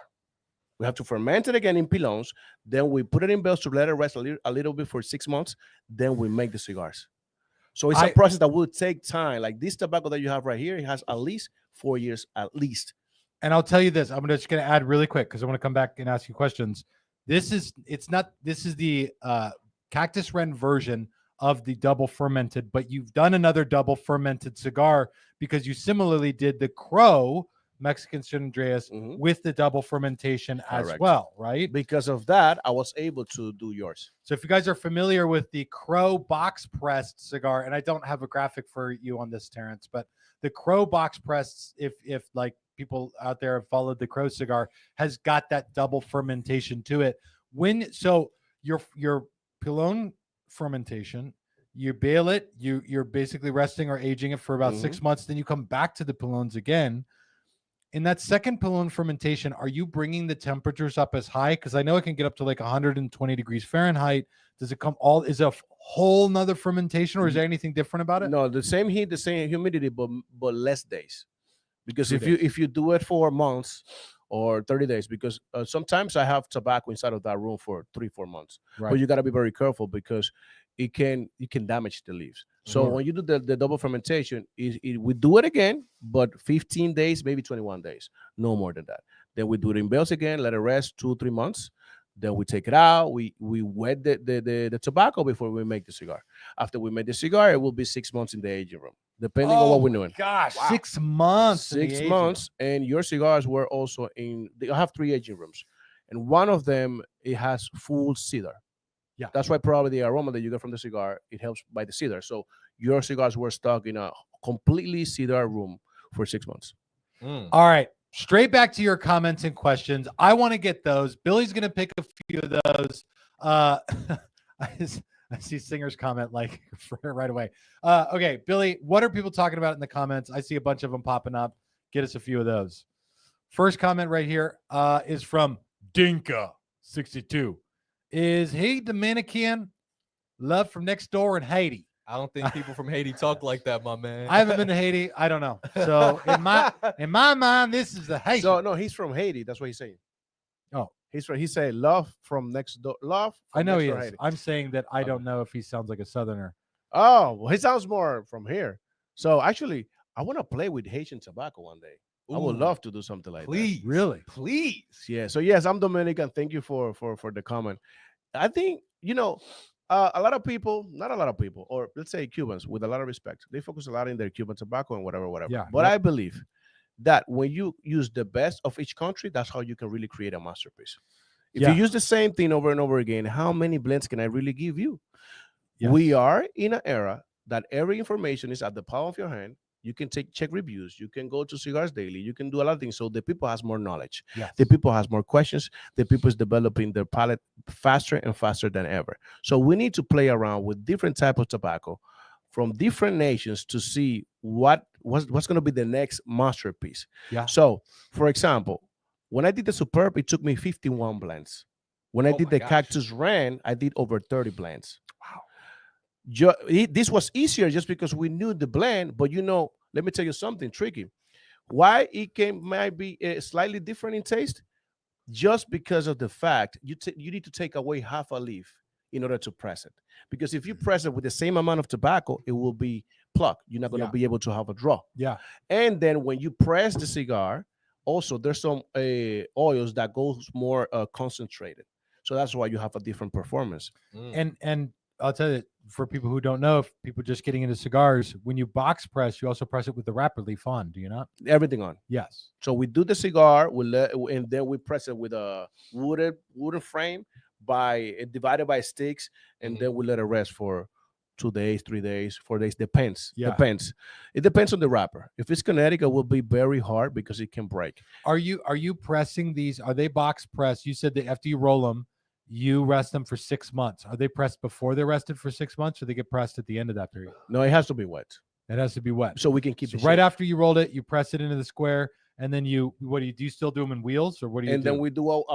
We have to ferment it again in pilons. Then we put it in bales to let it rest a little bit for 6 months. Then we make the cigars. So it's a process that will take time. Like this tobacco that you have right here, it has at least 4 years at least. And I'll tell you this, I'm just going to add really quick because I want to come back and ask you questions. This is the Cactus Wren version of the double fermented, but you've done another double fermented cigar because you similarly did the Crow Mexican San Andreas with the double fermentation as well, right? Because of that, I was able to do yours. So if you guys are familiar with the Crow box pressed cigar, and I don't have a graphic for you on this, Terrence, but the Crow box pressed, if like people out there have followed the Crow cigar, has got that double fermentation to it. So your pilon fermentation, you bale it, you're basically resting or aging it for about 6 months, then you come back to the pilons again. In that second pilon fermentation, are you bringing the temperatures up as high? Because I know it can get up to like 120 degrees Fahrenheit. Does it come is a whole nother fermentation, or is there anything different about it? No, the same heat, the same humidity, but less days. Because if you do it for months or 30 days, because sometimes I have tobacco inside of that room for 3-4 months. Right. But you got to be very careful because it can damage the leaves. So when you do the double fermentation, we do it again, but 15 days, maybe 21 days, no more than that. Then we do it in bales again, let it rest 2-3 months. Then we take it out. We wet the tobacco before we make the cigar. After we make the cigar, it will be 6 months in the aging room, depending on what we're doing. Gosh, wow. 6 months. 6 months, and your cigars were also they have 3 aging rooms, and one of them it has full cedar. Yeah, that's why probably the aroma that you get from the cigar, it helps by the cedar. So your cigars were stuck in a completely cedar room for 6 months. All right. Straight back to your comments and questions. I want to get those. Billy's going to pick a few of those. I see Singer's comment like right away. Okay, Billy, what are people talking about in the comments? I see a bunch of them popping up. Get us a few of those. First comment right here is from Dinka62. Is he Dominican? Love from next door in Haiti. I don't think people from Haiti talk like that, my man. I haven't been to Haiti. I don't know. So in my mind, this is the Haiti. So no, he's from Haiti. That's what he's saying. Oh, he say love from next door. Love. I know he is. Haiti. I'm saying that I don't know if he sounds like a Southerner. Oh, well, he sounds more from here. So actually, I want to play with Haitian tobacco one day. Ooh, I would love to do something like that. Really? Please. Yeah. So yes, I'm Dominican. Thank you for the comment. I think, a lot of people, not a lot of people, or let's say Cubans, with a lot of respect, they focus a lot in their Cuban tobacco and whatever. Yeah, but I believe that when you use the best of each country, that's how you can really create a masterpiece. If you use the same thing over and over again, how many blends can I really give you? Yes. We are in an era that every information is at the palm of your hand. You can check reviews. You can go to Cigars Daily. You can do a lot of things. So the people has more knowledge. Yes. The people has more questions. The people is developing their palate faster and faster than ever. So we need to play around with different type of tobacco from different nations to see what's going to be the next masterpiece. Yeah. So, for example, when I did the Superb, it took me 51 blends. When I did the Cactus Wren, I did over 30 blends. Wow. This was easier just because we knew the blend, but let me tell you something tricky. Why it might be slightly different in taste? Just because of the fact you need to take away half a leaf in order to press it. Because if you press it with the same amount of tobacco, it will be plucked. You're not going to be able to have a draw. Yeah. And then when you press the cigar, also there's some oils that goes more concentrated. So that's why you have a different performance. And I'll tell you, for people who don't know, if people just getting into cigars, when you box press, you also press it with the wrapper leaf on, do you not? Everything on. Yes. So we do the cigar, and then we press it with a wooden frame divided by sticks, and then we let it rest for 2 days, 3 days, 4 days. Depends. Yeah. Depends. It depends on the wrapper. If it's Connecticut, it will be very hard because it can break. Are you pressing these? Are they box pressed? You said that after you roll them, you rest them for 6 months. Are they pressed before they're rested for 6 months, or they get pressed at the end of that period? No, it has to be wet. It has to be wet. So we can keep it right after you rolled it, you press it into the square, and then what do you do? You still do them in wheels, or what do you do? And then we do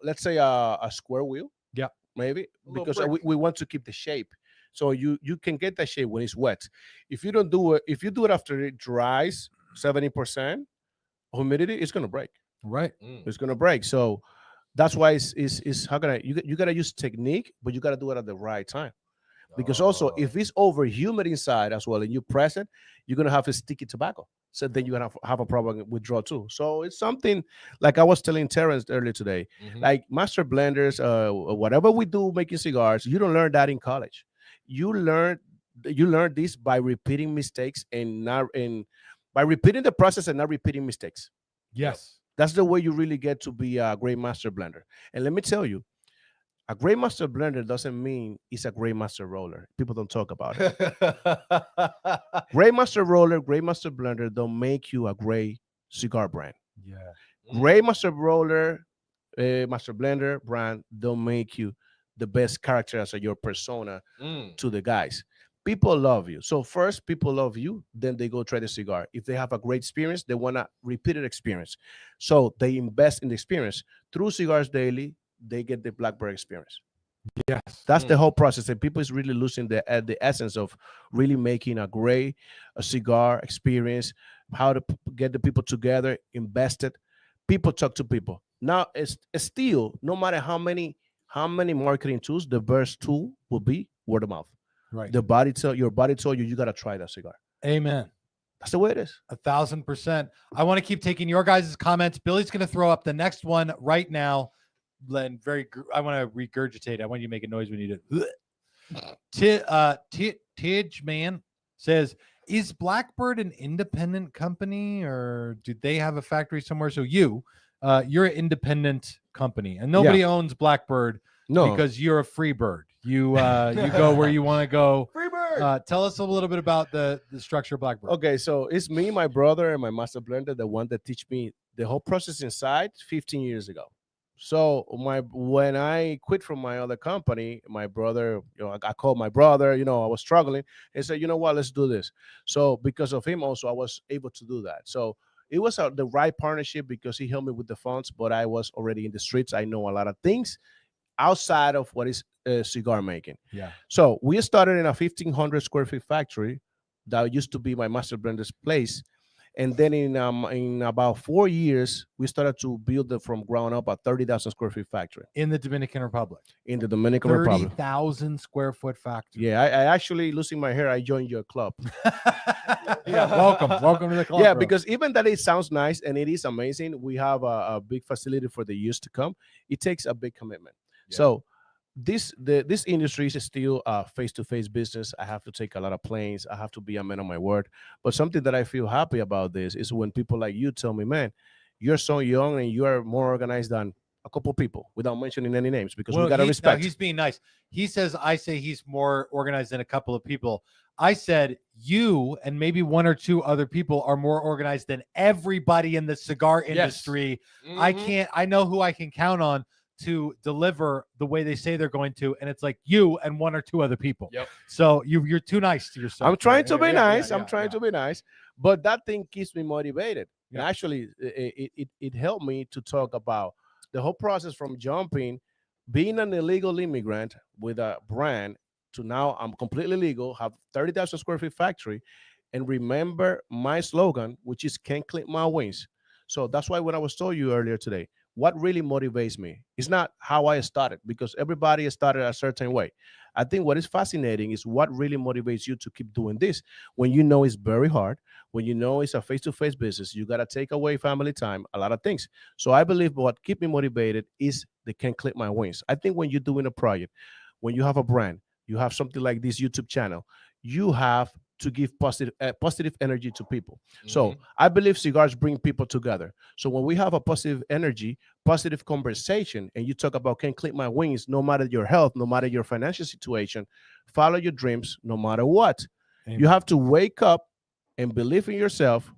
let's say a square wheel. Yeah. maybe little because brick. we want to keep the shape. So you can get that shape when it's wet. If you don't do it, if you do it after it dries 70% humidity, it's gonna break. Right. It's gonna break. So that's why it's how can I you gotta use technique, but you gotta do it at the right time. Because also if it's over humid inside as well and you press it, you're gonna have a sticky tobacco. So then you're gonna have a problem with withdrawal too. So it's something like I was telling Terrence earlier today, like master blenders, whatever we do making cigars, you don't learn that in college. You learn this by repeating mistakes and by repeating the process and not repeating mistakes. Yes. That's the way you really get to be a great master blender. And let me tell you, a great master blender doesn't mean it's a great master roller. People don't talk about it. Great master roller, great master blender don't make you a great cigar brand. Yeah. Great master roller, master blender brand don't make you the best character as your persona to the guys. People love you. So first, people love you. Then they go try the cigar. If they have a great experience, they want a repeated experience. So they invest in the experience. Through Cigars Daily, they get the Blackbird experience. Yes. That's the whole process. And people is really losing the essence of really making a cigar experience, how to get the people together, invested. People talk to people. Now, it's still, no matter how many marketing tools, the best tool will be word of mouth. Right. Your body told you got to try that cigar. Amen. That's the way it is. 1,000%. I want to keep taking your guys' comments. Billy's going to throw up the next one right now. Len, I want to regurgitate. I want you to make a noise when you do it. Tidge Man says, is Blackbird an independent company or do they have a factory somewhere? So you're an independent company and nobody owns Blackbird because you're a free bird. You go where you want to go. Free bird. Tell us a little bit about the structure of Blackbird. Okay, so it's me, my brother, and my master blender, the one that teach me the whole process inside 15 years ago. So when I quit from my other company, my brother, I called my brother, I was struggling and said, you know what, let's do this. So because of him also, I was able to do that. So it was the right partnership because he helped me with the funds, but I was already in the streets. I know a lot of things outside of what is cigar making. Yeah. So we started in a 1,500 square feet factory that used to be my master blender's place. And then in about 4 years, we started to build it from ground up a 30,000 square feet factory. In the Dominican Republic. In the Dominican Republic. 30,000 square foot factory. Yeah, I actually, losing my hair, I joined your club. Yeah, welcome to the club. Yeah, bro. because even that it sounds nice and it is amazing, we have a big facility for the years to come. It takes a big commitment. Yeah. So this industry is still a face-to-face business. I have to take a lot of planes. I have to be a man of my word. But something that I feel happy about this is when people like you tell me, man, you're so young and you are more organized than a couple people, without mentioning any names, because we got to respect. No, he's being nice. He says, I say he's more organized than a couple of people. I said you and maybe one or two other people are more organized than everybody in the cigar industry. Yes. I know who I can count on to deliver the way they say they're going to, and it's like you and one or two other people. Yep. So you're too nice to yourself. I'm trying to be nice. I'm trying to be nice, but that thing keeps me motivated. Yeah. And actually, it helped me to talk about the whole process from jumping, being an illegal immigrant with a brand, to now I'm completely legal, have 30,000 square feet factory, and remember my slogan, which is "Can't clip my wings." So that's why when I was told you earlier today, what really motivates me is not how I started, because everybody started a certain way. I think what is fascinating is what really motivates you to keep doing this when you know it's very hard, when you know it's a face-to-face business, you got to take away family time, a lot of things. So I believe what keeps me motivated is they can't clip my wings. I think when you're doing a project, when you have a brand, you have something like this YouTube channel, you have to give positive energy to people. So I believe cigars bring people together. So when we have a positive energy, positive conversation, and you talk about can't clip my wings, no matter your health, no matter your financial situation, follow your dreams, no matter what. Amen. You have to wake up and believe in yourself.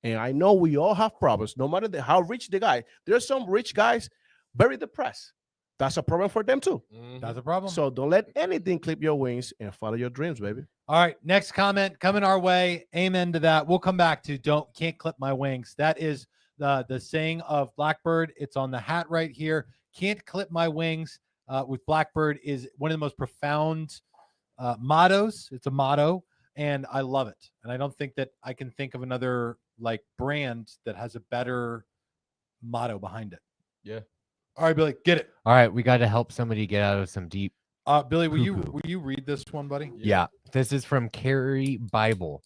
And I know we all have problems, no matter how rich the guy. There's some rich guys very depressed. That's a problem for them too. That's a problem. So don't let anything clip your wings and follow your dreams, baby. All right, next comment coming our way. Amen to that. We'll come back to can't clip my wings. That is the saying of Blackbird. It's on the hat right here. Can't clip my wings. with Blackbird is one of the most profound mottos. It's a motto, and I love it. And I don't think that I can think of another like brand that has a better motto behind it. Yeah. All right, Billy, get it. All right, we got to help somebody get out of some deep. Billy, will Poo-poo. you read this one, buddy? Yeah. This is from Carrie Bible.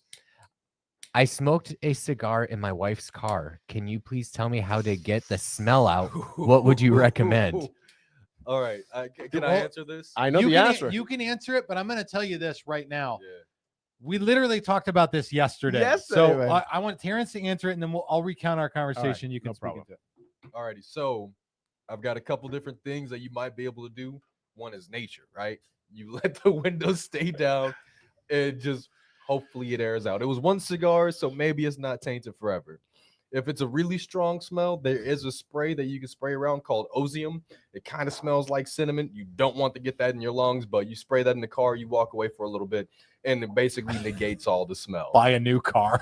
I smoked a cigar in my wife's car. Can you please tell me how to get the smell out? What would you recommend? All right. Can I Well, answer this? I know you the can, answer. You can answer it, but I'm going to tell you this right now. Yeah. We literally talked about this yesterday. Yesterday, So man. I want Terrence to answer it, and then I'll recount our conversation. You can no speak problem. into it. Alrighty, so I've got a couple different things that you might be able to do. One is nature, right? You let the windows stay down and just hopefully it airs out. It was one cigar, so maybe it's not tainted forever. If it's a really strong smell, there is a spray that you can spray around called Ozium. It kind of smells like cinnamon. You don't want to get that in your lungs, but you spray that in the car, you walk away for a little bit, and it basically negates all the smell. Buy a new car.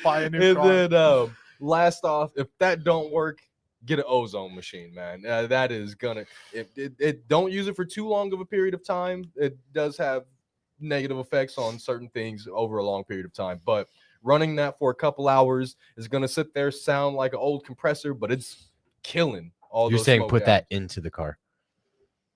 Buy a new And car. then last off, if that don't work, get an ozone machine, man. That is gonna it don't use it for too long of a period of time. It does have negative effects on certain things over a long period of time, but running that for a couple hours is gonna sit there, sound like an old compressor, but it's killing all You're those saying smoke put that atoms. into the car.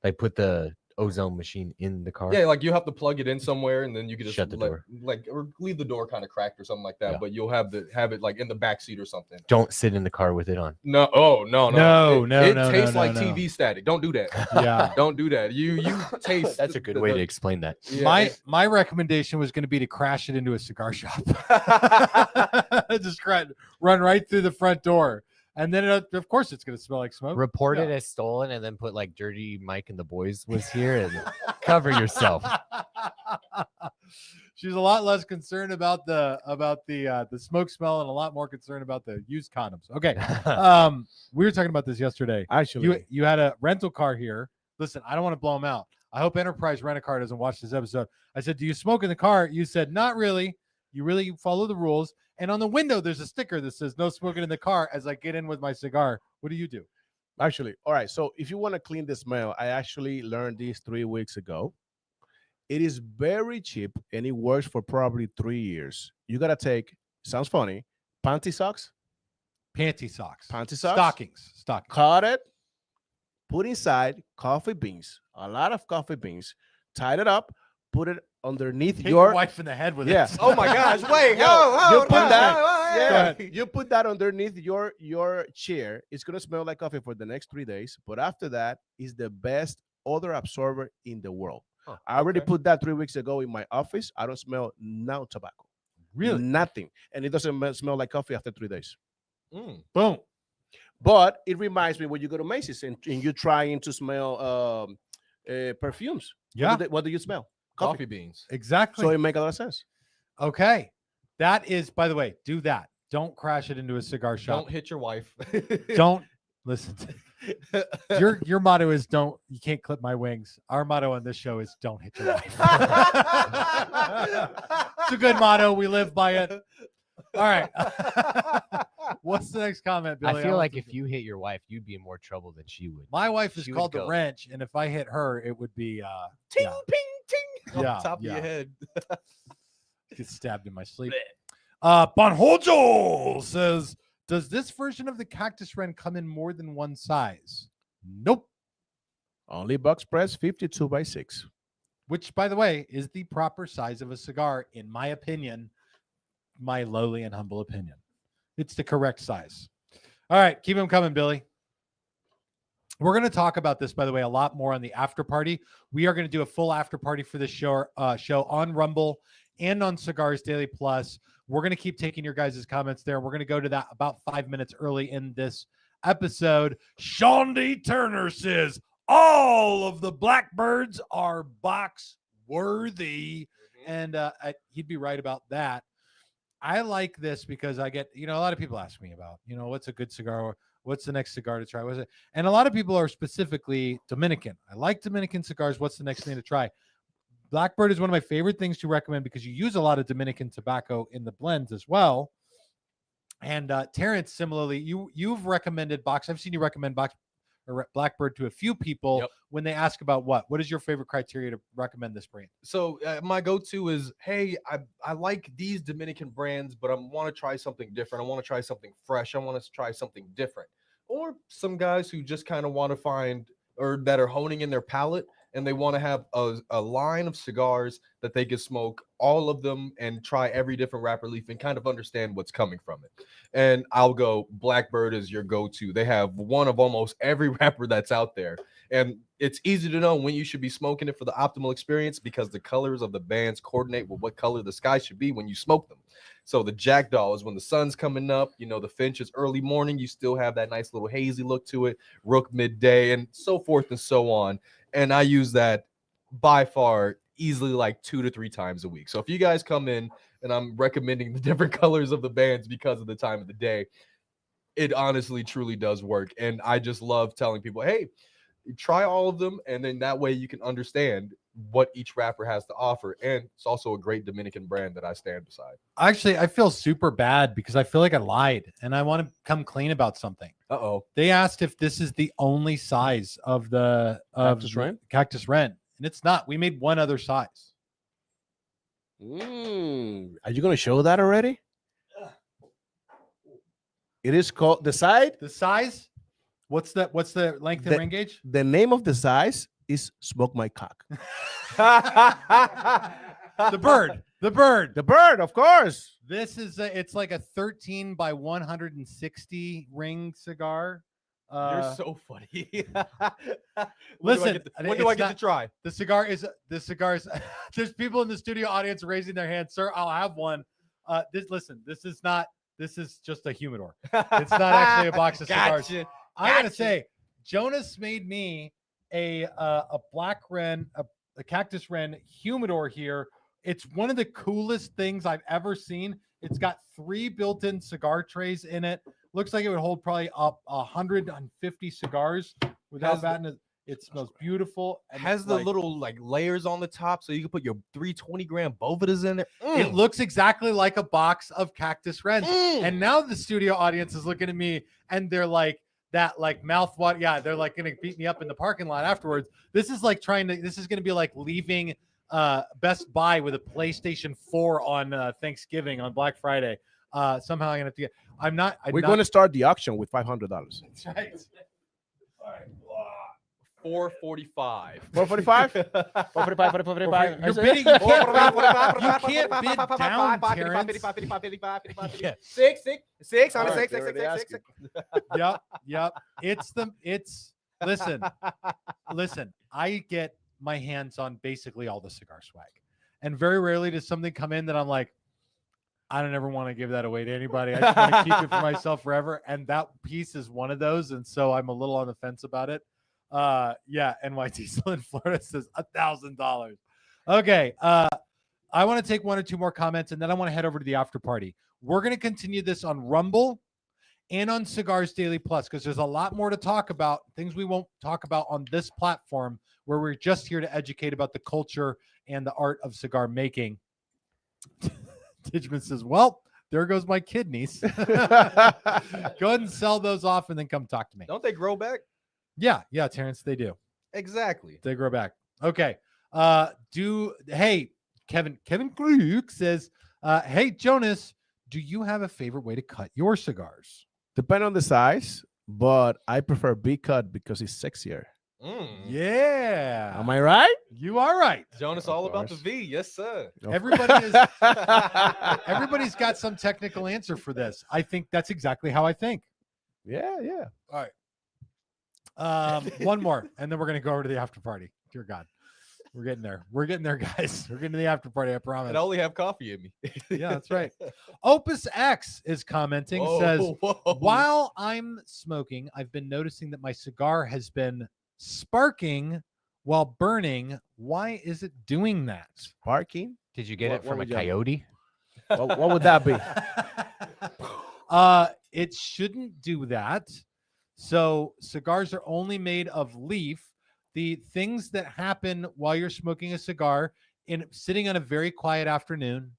Like put the ozone machine in the car. Yeah, like you have to plug it in somewhere, and then you can just Shut the door. like or leave the door kind of cracked or something like that. Yeah. But you'll have it like in the back seat or something. Don't sit in the car with it on. No, oh no, No, no, It no, tastes no, like no. TV static. Don't do that. Yeah. Don't do that. You taste. That's a good way to explain that. Yeah, My recommendation was going to be to crash it into a cigar shop. Just run right through the front door. And then, of course, it's going to smell like smoke. Report Yeah. it as stolen and then put like Dirty Mike and the boys was here and cover yourself. She's a lot less concerned about the smoke smell and a lot more concerned about the used condoms. Okay. We were talking about this yesterday. Actually, You had a rental car here. Listen, I don't want to blow them out. I hope Enterprise Rent-A-Car doesn't watch this episode. I said, do you smoke in the car? You said, not really. You really follow the rules. And on the window, there's a sticker that says no smoking in the car as I get in with my cigar. What do you do? Actually, all right. So if you want to clean the smell, I actually learned this 3 weeks ago. It is very cheap and it works for probably 3 years. You gotta take, sounds funny, panty socks, Panty socks. stockings, cut it, put inside coffee beans, a lot of coffee beans, tie it up, put it underneath Hit your your wife in the head with Yeah. it. Oh my gosh! Wait, you put that. Go ahead. You put that underneath your chair. It's gonna smell like coffee for the next 3 days. But after that, is the best odor absorber in the world. Huh, I already okay. put that 3 weeks ago in my office. I don't smell no tobacco. Really? Nothing, and it doesn't smell like coffee after 3 days. Mm. Boom. But it reminds me when you go to Macy's and you're trying to smell perfumes. Yeah. What do you smell? Coffee beans. Exactly. So it makes a lot of sense. Okay. That is, by the way, do that. Don't crash it into a cigar shop. Don't hit your wife. Don't listen. Your motto is you can't clip my wings. Our motto on this show is don't hit your wife. It's a good motto. We live by it. All right. What's the next comment, Billy? I feel want like to- if you hit your wife, you'd be in more trouble than she would. my wife is she would called the go. wrench, and if I hit her, it would be ting, yeah, ping, ting. Yeah, On top yeah. of your head. get stabbed in my sleep. Bonhojo says, does this version of the Cactus Wren come in more than one size? Nope. Only box press 52 by 6. Which, by the way, is the proper size of a cigar, in my opinion, my lowly and humble opinion. It's the correct size. All right, keep them coming, Billy. We're going to talk about this, by the way, a lot more on the after party. We are going to do a full after party for this show on Rumble and on Cigars Daily Plus. We're going to keep taking your guys' comments there. We're going to go to that about 5 minutes early in this episode. Sean D. Turner says, all of the Blackbirds are box worthy. And he'd be right about that. I like this because I get, a lot of people ask me about, what's a good cigar? What's the next cigar to try? What's it? And a lot of people are specifically Dominican. I like Dominican cigars. What's the next thing to try? Blackbird is one of my favorite things to recommend because you use a lot of Dominican tobacco in the blends as well. And Terrence, similarly, you've recommended box. I've seen you recommend or Blackbird to a few people Yep. when they ask about what is your favorite criteria to recommend this brand? So my go-to is, hey, I like these Dominican brands, but I want to try something different. I want to try something fresh. I want to try something different. Or some guys who just kind of want to find, or that are honing in their palate, and they want to have a line of cigars that they can smoke all of them and try every different wrapper leaf and kind of understand what's coming from it. And I'll go Blackbird is your go-to. They have one of almost every wrapper that's out there. And it's easy to know when you should be smoking it for the optimal experience because the colors of the bands coordinate with what color the sky should be when you smoke them. So the Jackdaw is when the sun's coming up, the Finch is early morning, you still have that nice little hazy look to it, Rook midday, and so forth and so on. And I use that by far easily like 2 to 3 times a week. So if you guys come in and I'm recommending the different colors of the bands because of the time of the day, it honestly truly does work. And I just love telling people, hey, try all of them, and then that way you can understand what each wrapper has to offer. And it's also a great Dominican brand that I stand beside. Actually, I feel super bad because I feel like I lied and I want to come clean about something. They asked if this is the only size of the Cactus Wren, and it's not. We made one other size. Are you going to show that already? It is called the size. The size? What's the length and ring gauge? The name of the size is Smoke My Cock. The bird. The bird, of course. This is it's like a 13 by 160 ring cigar. You're so funny. Listen, when do I get to try? The cigar is there's people in the studio audience raising their hands. Sir, I'll have one. This is just a humidor. It's not actually a box of cigars. Gotcha. I gotta say, Jonas made me a Black Wren, a Cactus Wren humidor here. It's one of the coolest things I've ever seen. It's got 3 built-in cigar trays in it. Looks like it would hold probably up 150 cigars without batting. It smells beautiful. And has the little layers on the top so you can put your 320-gram Bovedas in it. It looks exactly like a box of Cactus Wrens. And now the studio audience is looking at me and they're like, that mouth water. Yeah, they're like going to beat me up in the parking lot afterwards. This is like this is going to be like leaving Best Buy with a PlayStation 4 on Thanksgiving on Black Friday. Somehow I'm going to get, we're going to start the auction with $500. That's right. All right. 445. 445? 445. You're bidding. You can't bid down, Terrence. Yeah. Six. Yep. Listen, I get my hands on basically all the cigar swag. And very rarely does something come in that I'm like, I don't ever want to give that away to anybody. I just want to keep it for myself forever. And that piece is one of those. And so I'm a little on the fence about it. NY Diesel in Florida says $1,000. Okay. I want to take 1 or 2 more comments and then I want to head over to the after party. We're going to continue this on Rumble and on Cigars Daily Plus because there's a lot more to talk about, things we won't talk about on this platform where we're just here to educate about the culture and the art of cigar making. Digman says, well, there goes my kidneys. Go ahead and sell those off and then come talk to me. Don't they grow back? Yeah, Terrence, they do. Exactly. They grow back. Okay. Hey, Kevin Krug says, hey, Jonas, do you have a favorite way to cut your cigars? Depend on the size, but I prefer big cut because it's sexier. Yeah. Am I right? You are right. Jonas, all about the V. Yes, sir. Everybody's got some technical answer for this. I think that's exactly how I think. Yeah. All right. One more, and then we're going to go over to the after party. Dear God. We're getting there. We're getting there, guys. We're getting to the after party, I promise. And I only have coffee in me. Yeah, that's right. Opus X is commenting, says, while I'm smoking, I've been noticing that my cigar has been sparking while burning. Why is it doing that? Sparking? Did you get it from a coyote? What would that be? It shouldn't do that. So cigars are only made of leaf. The things that happen while you're smoking a cigar in sitting on a very quiet afternoon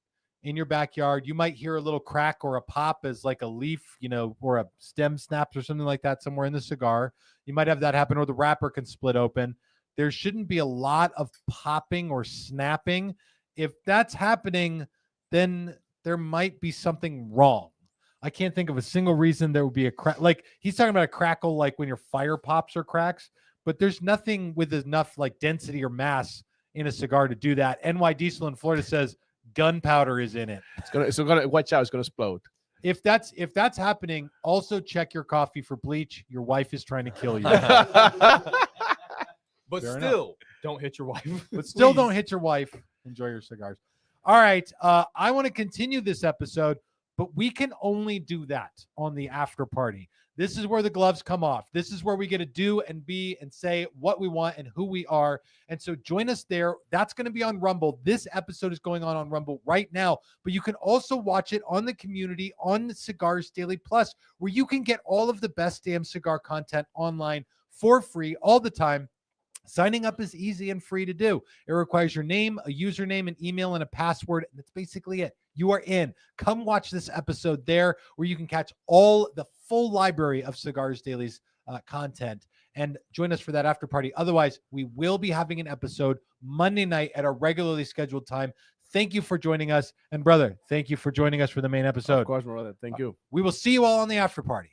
in your backyard. You might hear a little crack or a pop as like a leaf, or a stem snaps or something like that somewhere in the cigar. You might have that happen, or the wrapper can split open. There shouldn't be a lot of popping or snapping. If that's happening, then there might be something wrong. I can't think of a single reason there would be a crack. Like he's talking about a crackle, like when your fire pops or cracks, but there's nothing with enough like density or mass in a cigar to do that. NY Diesel in Florida says gunpowder is in it. It's gonna watch out. It's gonna explode. If that's happening, also check your coffee for bleach. Your wife is trying to kill you. But Fair still, don't hit your wife. But still Please. don't hit your wife. Enjoy your cigars. All right. I want to continue this episode, but we can only do that on the after party. This is where the gloves come off. This is where we get to do and be and say what we want and who we are. And so join us there. That's going to be on Rumble. This episode is going on Rumble right now, but you can also watch it on the community on the Cigars Daily Plus, where you can get all of the best damn cigar content online for free all the time. Signing up is easy and free to do. It requires your name, a username, an email, and a password. And that's basically it. You are in. Come watch this episode there, where you can catch all the full library of Cigars Daily's content, and join us for that after party. Otherwise, we will be having an episode Monday night at our regularly scheduled time. Thank you for joining us. And brother, thank you for joining us for the main episode. Of course, my brother. Thank you. We will see you all on the after party.